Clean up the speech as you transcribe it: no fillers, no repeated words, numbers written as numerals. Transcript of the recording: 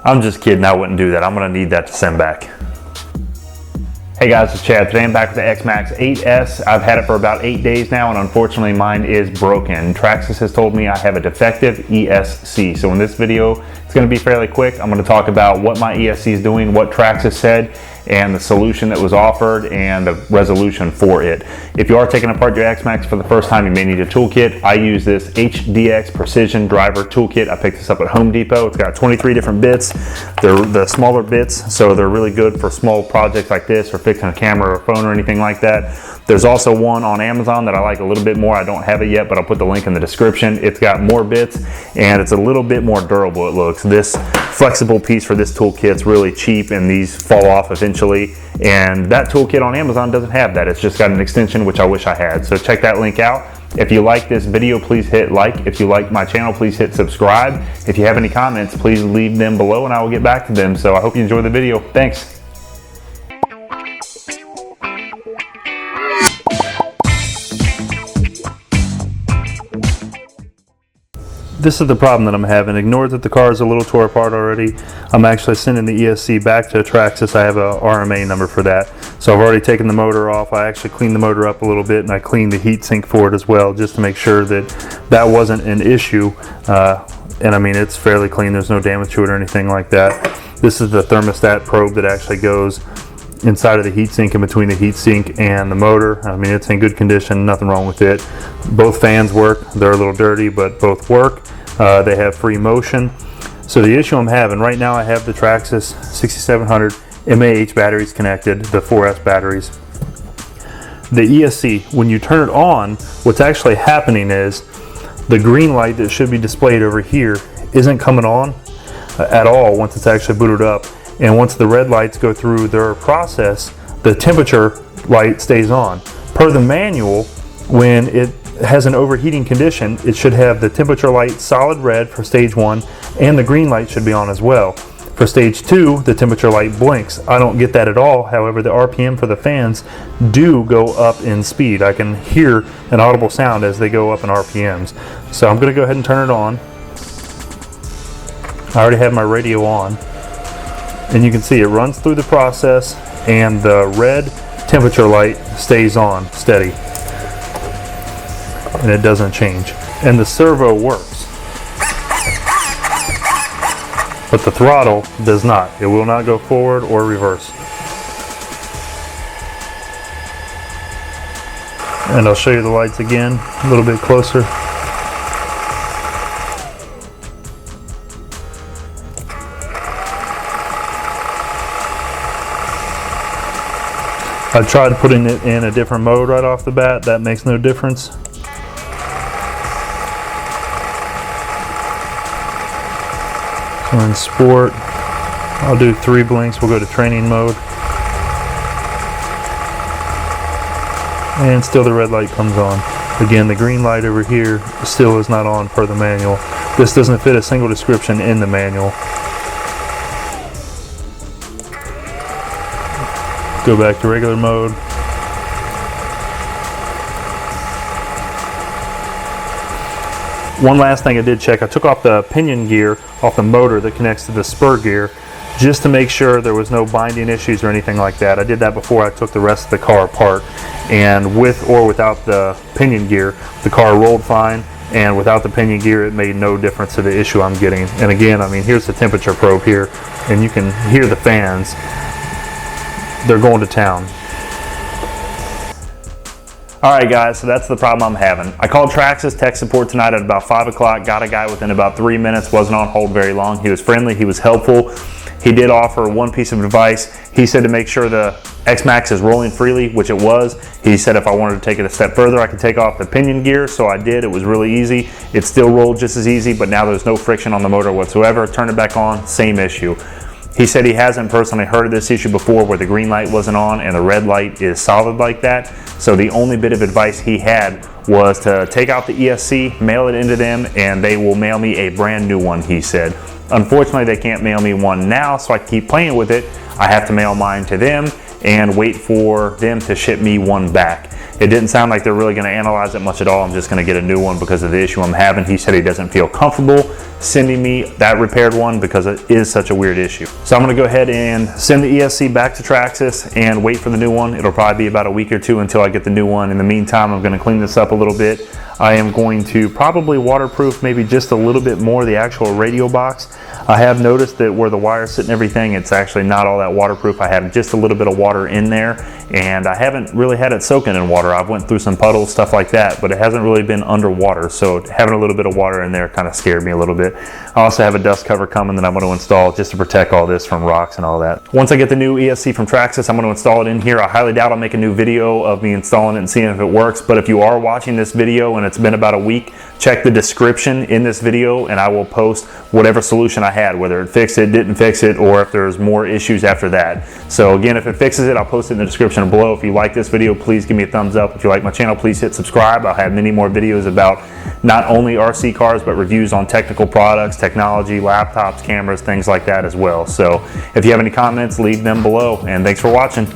I'm just kidding, I wouldn't do that. I'm gonna need that to send back. Hey guys, it's Chad. Today I'm back with the X-Maxx 8S. I've had it for about 8 days now, and unfortunately mine is broken. Traxxas has told me I have a defective ESC. So in this video, it's gonna be fairly quick. I'm gonna talk about what my ESC is doing, what Traxxas said, and the solution that was offered and the resolution for it. If you are taking apart your X-Maxx for the first time, you may need a toolkit. I use this HDX Precision Driver Toolkit. I picked this up at Home Depot. It's got 23 different bits. They're the smaller bits, so they're really good for small projects like this or fixing a camera or a phone or anything like that. There's also one on Amazon that I like a little bit more. I don't have it yet, but I'll put the link in the description. It's got more bits and it's a little bit more durable, it looks. This flexible piece for this toolkit's really cheap, and these fall off eventually. And that toolkit on Amazon doesn't have that. It's just got an extension, which I wish I had. So check that link out. If you like this video, please hit like. If you like my channel, please hit subscribe. If you have any comments, please leave them below and I will get back to them. So I hope you enjoy the video. Thanks. This is the problem that I'm having. Ignore that the car is a little tore apart already. I'm actually sending the ESC back to Traxxas. I have a RMA number for that. So I've already taken the motor off. I actually cleaned the motor up a little bit, and I cleaned the heat sink for it as well, just to make sure that that wasn't an issue. And I mean, it's fairly clean. There's no damage to it or anything like that. This is the thermostat probe that actually goes inside of the heatsink, in between the heatsink and the motor. I mean, it's in good condition, nothing wrong with it. Both fans work. They're a little dirty, but both work. They have free motion. So the issue I'm having right now, I have the Traxxas 6700 mAh batteries connected, the 4S batteries. The ESC, when you turn it on, what's actually happening is the green light that should be displayed over here isn't coming on at all once it's actually booted up. And once the red lights go through their process, the temperature light stays on. Per the manual, when it has an overheating condition, it should have the temperature light solid red for stage 1, and the green light should be on as well. For stage 2, the temperature light blinks. I don't get that at all. However, the RPM for the fans do go up in speed. I can hear an audible sound as they go up in RPMs. So I'm going to go ahead and turn it on. I already have my radio on. And you can see it runs through the process, and the red temperature light stays on steady, and it doesn't change. And the servo works, but the throttle does not. It will not go forward or reverse. And I'll show you the lights again a little bit closer. I tried putting it in a different mode right off the bat. That makes no difference. So in sport, I'll do 3 blinks. We'll go to training mode. And still the red light comes on. Again, the green light over here still is not on per the manual. This doesn't fit a single description in the manual. Go back to regular mode. One last thing I did check, I took off the pinion gear off the motor that connects to the spur gear, just to make sure there was no binding issues or anything like that. I did that before I took the rest of the car apart, and with or without the pinion gear, the car rolled fine, and without the pinion gear, it made no difference to the issue I'm getting. And again, I mean, here's the temperature probe here, and you can hear the fans. They're going to town. Alright guys, so that's the problem I'm having. I called Traxxas tech support tonight at about 5 o'clock, got a guy within about 3 minutes, wasn't on hold very long. He was friendly, he was helpful. He did offer one piece of advice. He said to make sure the X-Maxx is rolling freely, which it was. He said if I wanted to take it a step further, I could take off the pinion gear, so I did. It was really easy. It still rolled just as easy, but now there's no friction on the motor whatsoever. Turn it back on, same issue. He said he hasn't personally heard of this issue before where the green light wasn't on and the red light is solid like that. So the only bit of advice he had was to take out the ESC, mail it into them, and they will mail me a brand new one, he said. Unfortunately, they can't mail me one now, so I keep playing with it. I have to mail mine to them and wait for them to ship me one back. It didn't sound like they're really going to analyze it much at all. I'm just going to get a new one because of the issue I'm having. He said he doesn't feel comfortable sending me that repaired one because it is such a weird issue. So I'm going to go ahead and send the ESC back to Traxxas and wait for the new one. It'll probably be about a week or two until I get the new one. In the meantime, I'm going to clean this up a little bit. I am going to probably waterproof maybe just a little bit more the actual radio box. I have noticed that where the wires sit and everything, it's actually not all that waterproof. I have just a little bit of water in there, and I haven't really had it soaking in water. I've went through some puddles, stuff like that, but it hasn't really been underwater. So having a little bit of water in there kind of scared me a little bit. I also have a dust cover coming that I'm going to install just to protect all this from rocks and all that. Once I get the new ESC from Traxxas, I'm going to install it in here. I highly doubt I'll make a new video of me installing it and seeing if it works, but if you are watching this video and it's been about a week, check the description in this video and I will post whatever solution I had, whether it fixed it, didn't fix it, or if there's more issues after that. So again, if it fixes it, I'll post it in the description below. If you like this video, please give me a thumbs up. If you like my channel, please hit subscribe. I'll have many more videos about not only RC cars, but reviews on technical products, technology, laptops, cameras, things like that as well. So if you have any comments, leave them below, and thanks for watching.